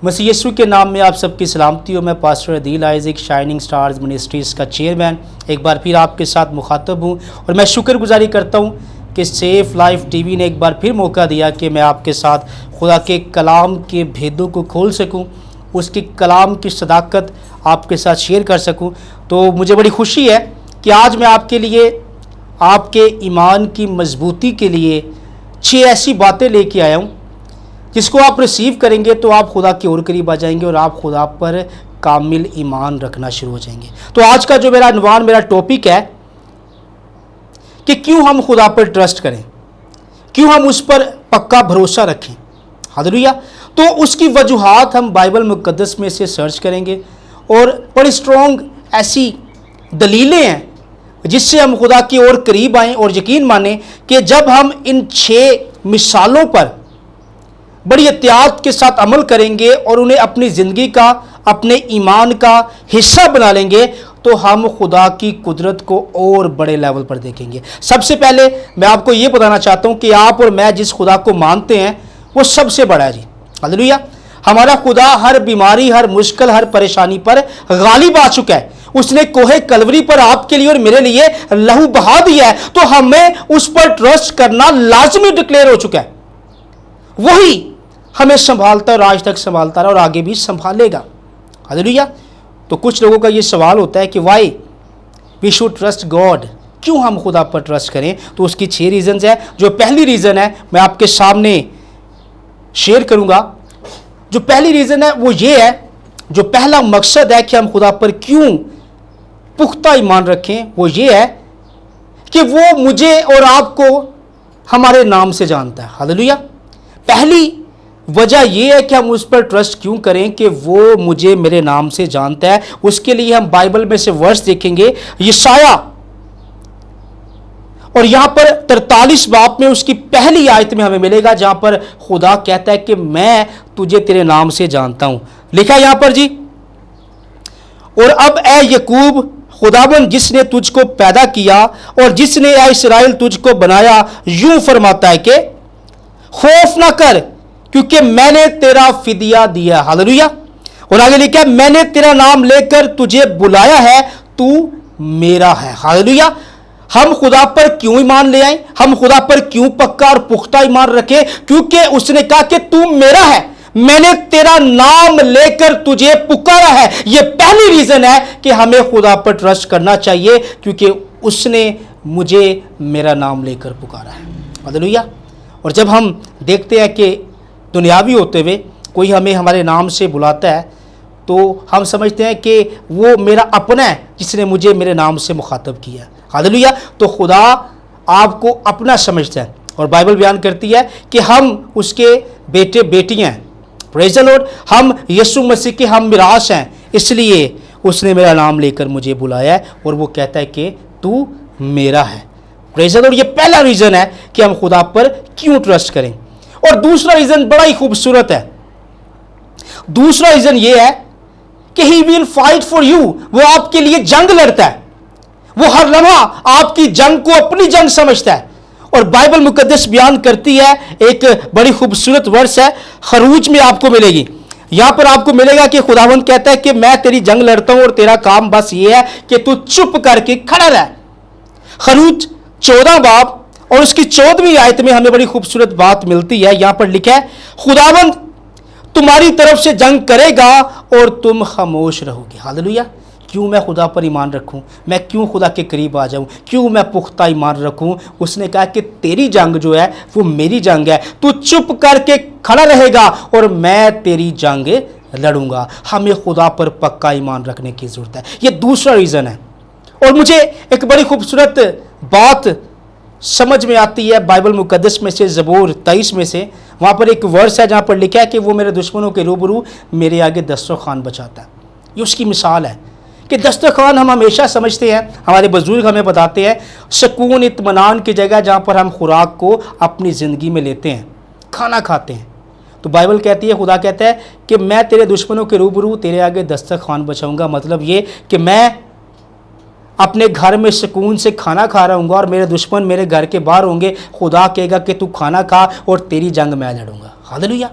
मसीह यीशु के नाम में आप सबकी सलामती हो। मैं pastor Adeel Isaac shining stars ministries का चेयरमैन एक बार फिर आपके साथ मुखातब हूँ और मैं शुक्रगुजारी करता हूँ कि सेफ लाइफ टीवी ने एक बार फिर मौका दिया कि मैं आपके साथ खुदा के कलाम के भेदों को खोल सकूँ, उसके कलाम की सदाकत आपके साथ शेयर कर सकूँ। तो मुझे बड़ी खुशी है कि आज मैं आपके लिए आपके ईमान की मजबूती के लिए 6 ऐसी बातें लेके आया हूँ जिसको आप रिसीव करेंगे तो आप खुदा के और करीब आ जाएंगे और आप खुदा पर कामिल ईमान रखना शुरू हो जाएंगे। तो आज का जो मेरा टॉपिक है कि क्यों हम खुदा पर ट्रस्ट करें, क्यों हम उस पर पक्का भरोसा रखें। हालेलुया। तो उसकी वजूहात हम बाइबल मुकद्दस में से सर्च करेंगे और बड़ी स्ट्रॉन्ग ऐसी दलीलें हैं जिससे हम खुदा की ओर करीब आएँ और यकीन मानें कि जब हम इन 6 मिसालों पर बड़ी एहतियात के साथ अमल करेंगे और उन्हें अपनी ज़िंदगी का, अपने ईमान का हिस्सा बना लेंगे तो हम खुदा की कुदरत को और बड़े लेवल पर देखेंगे। सबसे पहले मैं आपको ये बताना चाहता हूँ कि आप और मैं जिस खुदा को मानते हैं वो सबसे बड़ा है जी। हालेलुया। हमारा खुदा हर बीमारी, हर मुश्किल, हर परेशानी पर गालिब आ चुका है। उसने कोहे कलवरी पर आपके लिए और मेरे लिए लहू बहा दिया है, तो हमें उस पर ट्रस्ट करना लाजमी डिक्लेयर हो चुका है। वही हमें संभालता और आज तक संभालता रहा और आगे भी संभालेगा। हालेलुया। तो कुछ लोगों का ये सवाल होता है कि why we should trust God, क्यों हम खुदा पर ट्रस्ट करें। तो उसकी 6 रीजंस है। जो पहली रीज़न है मैं आपके सामने शेयर करूंगा। जो पहली रीज़न है वो ये है, जो पहला मकसद है कि हम खुदा पर क्यों पुख्ता ईमान रखें, वो ये है कि वो मुझे और आपको हमारे नाम से जानता है। हालेलुया। पहली वजह यह है कि हम उस पर ट्रस्ट क्यों करें कि वो मुझे मेरे नाम से जानता है। उसके लिए हम बाइबल में से वर्स देखेंगे, यशाया, और यहां पर 43 बाब में उसकी पहली आयत में हमें मिलेगा जहां पर खुदा कहता है कि मैं तुझे तेरे नाम से जानता हूं। लिखा यहां पर जी, और अब ए यकूब, खुदाबंद जिसने तुझको पैदा किया और जिसने ए इस्राएल तुझको बनाया, यूं फरमाता है कि खौफ ना कर क्योंकि मैंने तेरा फिदिया दिया। हालेलुया। और आगे लिखा है, मैंने तेरा नाम लेकर तुझे बुलाया है, तू मेरा है। हालेलुया। हम खुदा पर क्यों ईमान ले आए, हम खुदा पर क्यों पक्का और पुख्ता ईमान रखें, क्योंकि उसने कहा कि तू मेरा है, मैंने तेरा नाम लेकर तुझे पुकारा है। यह पहली रीजन है कि हमें खुदा पर ट्रस्ट करना चाहिए, क्योंकि उसने मुझे मेरा नाम लेकर पुकारा है। हालेलुया। और जब हम देखते हैं कि दुनियावी होते हुए कोई हमें हमारे नाम से बुलाता है तो हम समझते हैं कि वो मेरा अपना है जिसने मुझे मेरे नाम से मुखातब किया। हालेलुया। तो खुदा आपको अपना समझता है और बाइबल बयान करती है कि हम उसके बेटे बेटियां हैं। Praise the Lord. हम यीशु मसीह के हम मिरास हैं, इसलिए उसने मेरा नाम लेकर मुझे बुलाया है और वो कहता है कि तू मेरा है। Praise the Lord. ये पहला रीज़न है कि हम खुदा पर क्यों ट्रस्ट करें। और दूसरा रीजन बड़ा ही खूबसूरत है। दूसरा रीजन यह है कि he will fight for you, वो आपके लिए जंग लड़ता है। वो हर लम्हा आपकी जंग को अपनी जंग समझता है। और बाइबल मुकद्दस बयान करती है, एक बड़ी खूबसूरत वर्स है, खरूज में आपको मिलेगी। यहां पर आपको मिलेगा कि खुदावंद कहता है कि मैं तेरी जंग लड़ता हूं और तेरा काम बस ये है कि तू चुप करके खड़ा रह। खरूज 14 बाब और उसकी 14वीं आयत में हमें बड़ी खूबसूरत बात मिलती है। यहां पर लिखा है, खुदावंद तुम्हारी तरफ से जंग करेगा और तुम खामोश रहोगे। हालेलुया। क्यों मैं खुदा पर ईमान रखूं, मैं क्यों खुदा के करीब आ जाऊं, क्यों मैं पुख्ता ईमान रखूं। उसने कहा कि तेरी जंग जो है वो मेरी जंग है, तू चुप करके खड़ा रहेगा और मैं तेरी जंग लड़ूंगा। हमें खुदा पर पक्का ईमान रखने की जरूरत है। ये दूसरा रीजन है। और मुझे एक बड़ी खूबसूरत बात समझ में आती है बाइबल मुकद्दस में से, ज़बूर 23 में से। वहाँ पर एक वर्स है जहाँ पर लिखा है कि वो मेरे दुश्मनों के रूबरू मेरे आगे दस्तरखान बचाता है। ये उसकी मिसाल है कि दस्तरखान हम हमेशा समझते हैं, हमारे बुजुर्ग हमें बताते हैं, सुकून इत्मीनान की जगह जहाँ पर हम खुराक को अपनी ज़िंदगी में लेते हैं, खाना खाते हैं। तो बाइबल कहती है, खुदा कहता है कि मैं तेरे दुश्मनों के रूबरू तेरे आगे दस्तरखान बचाऊँगा। मतलब ये कि मैं अपने घर में सुकून से खाना खा रहा हूँगा और मेरे दुश्मन मेरे घर के बाहर होंगे। खुदा कहेगा कि तू खाना खा और तेरी जंग मैं लड़ूंगा। हालेलुया।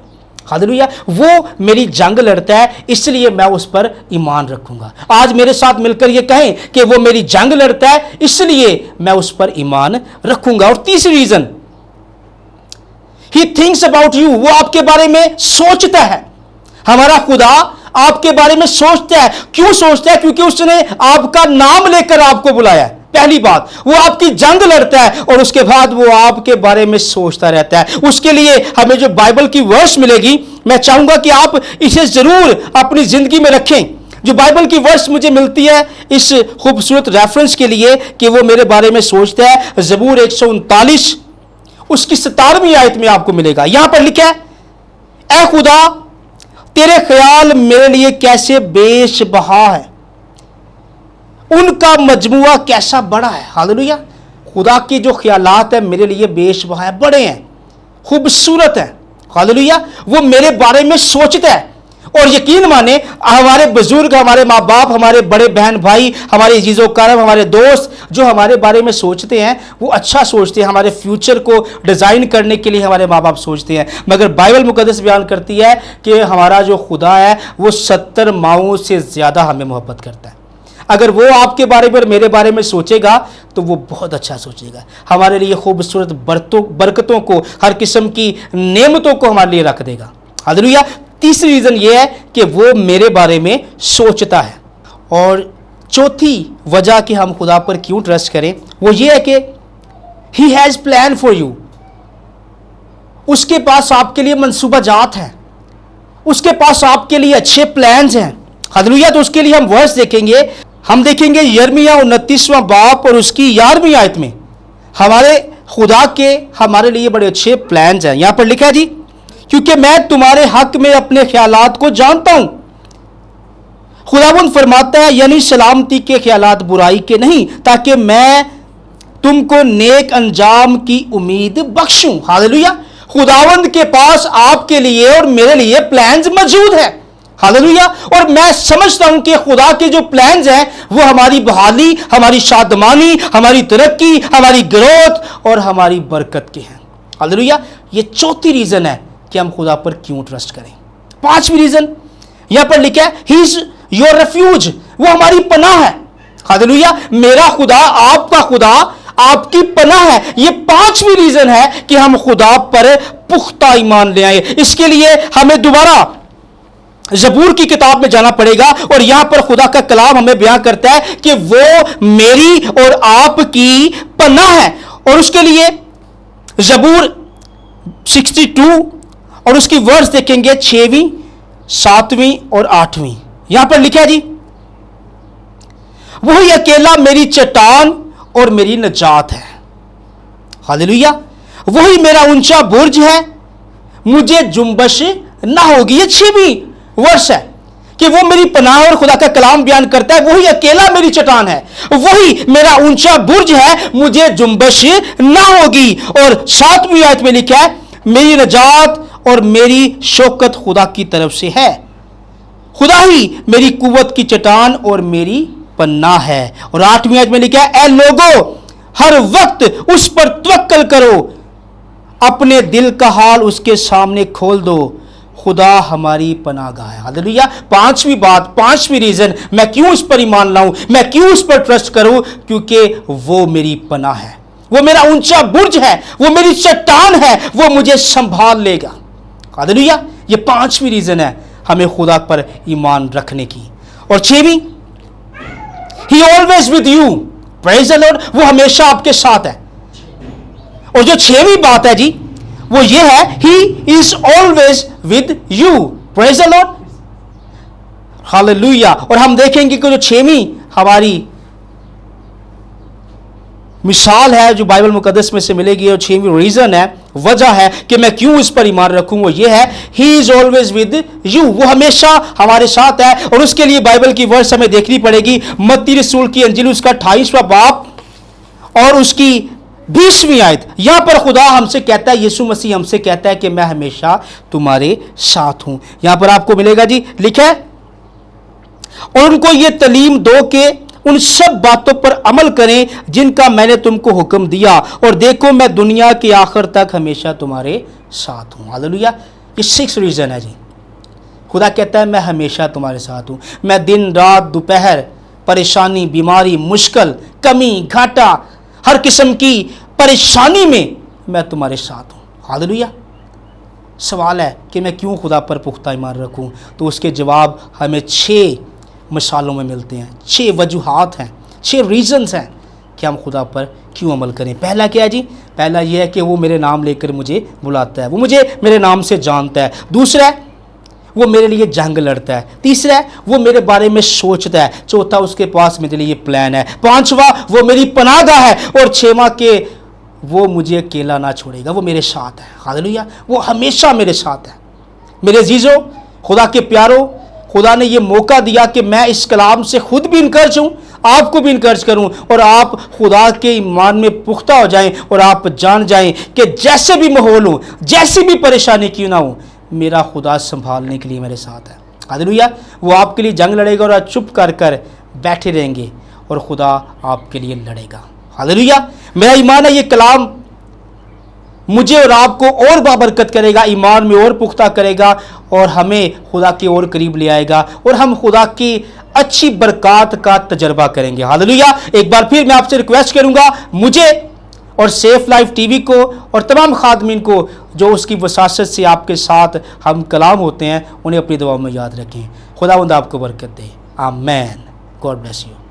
हालेलुया। वो मेरी जंग लड़ता है, इसलिए मैं उस पर ईमान रखूंगा। आज मेरे साथ मिलकर ये कहें कि वो मेरी जंग लड़ता है, इसलिए मैं उस पर ईमान रखूंगा। और तीसरी reason, he thinks about you, वो आपके बारे में सोचता है। हमारा खुदा आपके बारे में सोचता है। क्यों सोचता है? क्योंकि उसने आपका नाम लेकर आपको बुलाया है। पहली बात, वो आपकी जंग लड़ता है और उसके बाद वो आपके बारे में सोचता रहता है। उसके लिए हमें जो बाइबल की वर्स मिलेगी, मैं चाहूंगा कि आप इसे जरूर अपनी जिंदगी में रखें। जो बाइबल की वर्स मुझे मिलती है इस खूबसूरत रेफरेंस के लिए कि वो मेरे बारे में सोचता है, ज़बूर 139 उसकी 17वीं आयत में आपको मिलेगा। यहां पर लिखा है, ऐ खुदा तेरे ख्याल मेरे लिए कैसे बेशबहा है, उनका मजमुआ कैसा बड़ा है। हालेलुया। खुदा की जो ख्यालात है मेरे लिए बेशबहा है, बड़े हैं, खूबसूरत हैं। हालेलुया। वो मेरे बारे में सोचता है। और यकीन माने हमारे बुजुर्ग, हमारे माँ बाप, हमारे बड़े बहन भाई, हमारे अजीज़ो करम, हमारे दोस्त जो हमारे बारे में सोचते हैं वो अच्छा सोचते हैं। हमारे फ्यूचर को डिज़ाइन करने के लिए हमारे माँ बाप सोचते हैं। मगर बाइबल मुकद्दस बयान करती है कि हमारा जो खुदा है वो 70 माओं से ज़्यादा हमें मोहब्बत करता है। अगर वो आपके बारे में, मेरे बारे में सोचेगा तो वो बहुत अच्छा सोचेगा। हमारे लिए खूबसूरत बरकतों को, हर किस्म की नेमतों को हमारे लिए रख देगा। हालेलुया। तीसरी रीजन ये है कि वो मेरे बारे में सोचता है। और चौथी वजह कि हम खुदा पर क्यों ट्रस्ट करें वो ये है कि he has plan for you, उसके पास आपके लिए मंसूबा जात है, उसके पास आपके लिए अच्छे प्लान्स हैं। हालेलुया। तो उसके लिए हम वर्स देखेंगे। हम देखेंगे यिर्मयाह 29वां बाब और उसकी 11वीं आयत में हमारे खुदा के हमारे लिए बड़े अच्छे प्लान्स हैं। यहां पर लिखा है जी, क्योंकि मैं तुम्हारे हक में अपने ख्यालात को जानता हूं। खुदावंद फरमाता है, यानी सलामती के ख्यालात, बुराई के नहीं, ताकि मैं तुमको नेक अंजाम की उम्मीद बख्शूं। हालेलुया। खुदावंद के पास आपके लिए और मेरे लिए प्लान्स मौजूद है। हालेलुया। और मैं समझता हूं कि खुदा के जो प्लान्स हैं वो हमारी बहाली, हमारी शादमानी, हमारी तरक्की, हमारी ग्रोथ और हमारी बरकत के हैं। हालेलुया। ये चौथी रीजन है कि हम खुदा पर क्यों ट्रस्ट करें। पांचवी रीजन यहां पर लिखा है, ही इज योर रेफ्यूज, वो हमारी पनाह है। हालेलुया। मेरा खुदा, आपका खुदा आपकी पनाह है। ये पांचवी रीजन है कि हम खुदा पर पुख्ता ईमान ले आए। इसके लिए हमें दोबारा ज़बूर की किताब में जाना पड़ेगा और यहां पर खुदा का कलाम हमें बयान करता है कि वो मेरी और आपकी पनाह है। और उसके लिए ज़बूर 62 और उसकी वर्स देखेंगे 6वीं, 7वीं और 8वीं। यहां पर लिखा है जी, वही अकेला मेरी चट्टान और मेरी नजात है। हालेलुया। वही मेरा ऊंचा बुर्ज है, मुझे जुम्बश ना होगी। ये 6वीं वर्ष है कि वो मेरी पनाह और खुदा का कलाम बयान करता है, वही अकेला मेरी चट्टान है, वही मेरा ऊंचा बुर्ज है, मुझे जुम्बश ना होगी। और 7वीं आयत में लिखा है, मेरी नजात और मेरी शौकत खुदा की तरफ से है। खुदा ही मेरी कुव्वत की चट्टान और मेरी पन्ना है। और 8वीं आयत में लिखा है, ऐ लोगो हर वक्त उस पर तवक्कल करो, अपने दिल का हाल उसके सामने खोल दो, खुदा हमारी पनाहगाह है। हालेलुया। पांचवी बात, पांचवी रीजन मैं क्यों इस पर ईमान लाऊं, मैं क्यों इस पर ट्रस्ट करूं, क्योंकि वो मेरी पनाह है, वो मेरा ऊंचा बुर्ज है, वो मेरी चट्टान है, वो मुझे संभाल लेगा। हालेलुया। ये पांचवी रीजन है हमें खुदा पर ईमान रखने की। और 6वीं, he always with you, praise the lord, वो हमेशा आपके साथ है। और जो 6वीं बात है जी वो ये है, he is always with you, praise the Lord. Hallelujah. और हम देखेंगे कि जो 6वीं हमारी मिसाल है जो बाइबल मुकद्दस में से मिलेगी, और 6वीं रीजन है, वजह है कि मैं क्यों इस पर ईमान रखूं, वो ये है, he is always with you, वो हमेशा हमारे साथ है। और उसके लिए बाइबल की वर्स हमें देखनी पड़ेगी। मत्ती रसूल की अंजील उसका 28वां बाब और उसकी 20वीं आयत। यहां पर खुदा हमसे कहता है, यीशु मसीह हमसे कहता है कि मैं हमेशा तुम्हारे साथ हूं। यहां पर आपको मिलेगा जी, लिखा है, और उनको ये तालीम दो कि उन सब बातों पर अमल करें जिनका मैंने तुमको हुक्म दिया, और देखो मैं दुनिया के आखिर तक हमेशा तुम्हारे साथ हूं। हालेलुया। یہ 6 ریزن ہے جی. خدا کہتا ہے میں ہمیشہ تمہارے ساتھ ہوں. میں دن رات دوپہر پریشانی بیماری مشکل کمی گھاٹا ہر قسم کی پریشانی میں تمہارے ساتھ ہوں. ہاللیلویہ. سوال ہے کہ میں کیوں خدا پر پختہ ایمان رکھوں؟ تو اس کے جواب ہمیں 6 مثالوں میں ملتے ہیں. 6 وجوہات ہیں، 6 ریزنز ہیں کہ ہم خدا پر کیوں عمل کریں. پہلا کیا ہے جی؟ پہلا یہ ہے کہ وہ میرے نام لے کر مجھے بلاتا ہے، وہ مجھے میرے نام سے جانتا ہے. دوسرا ہے وہ میرے لیے جنگ لڑتا ہے. تیسرا ہے وہ میرے بارے میں سوچتا ہے. چوتھا اس کے پاس میرے لیے پلان ہے. پانچواں وہ میری پناہ گاہ ہے. اور چھواں کہ وہ مجھے اکیلا نہ چھوڑے گا، وہ میرے ساتھ ہے. ہاللیلویہ. وہ ہمیشہ میرے ساتھ ہے. میرے عزیزوں، خدا کے پیاروں، خدا نے یہ موقع دیا کہ میں اس کلام سے خود بھی انکرج ہوں، آپ کو بھی انکرج کروں، اور آپ خدا کے ایمان میں پختہ ہو جائیں اور آپ جان جائیں کہ جیسے بھی ماحول ہوں، جیسی بھی پریشانی کیوں نہ ہوں، میرا خدا سنبھالنے کے لیے میرے ساتھ ہے. ہاللیلویہ. وہ آپ کے لیے جنگ لڑے گا اور آپ چپ کر بیٹھے رہیں گے اور خدا آپ کے لیے لڑے گا. ہاللیلویہ. میرا ایمان ہے یہ کلام مجھے اور آپ کو اور بابرکت کرے گا، ایمان میں اور پختہ کرے گا، اور ہمیں خدا کے اور قریب لے آئے گا، اور ہم خدا کی اچھی برکات کا تجربہ کریں گے. ہاللیلویہ. ایک بار پھر میں آپ سے ریکویسٹ کروں گا، مجھے اور سیف لائف ٹی وی کو اور تمام خادمین کو جو اس کی وساست سے آپ کے ساتھ ہم کلام ہوتے ہیں، انہیں اپنی دعاؤں میں یاد رکھیں. خداوند آپ کو برکت دے. آمین. God bless you.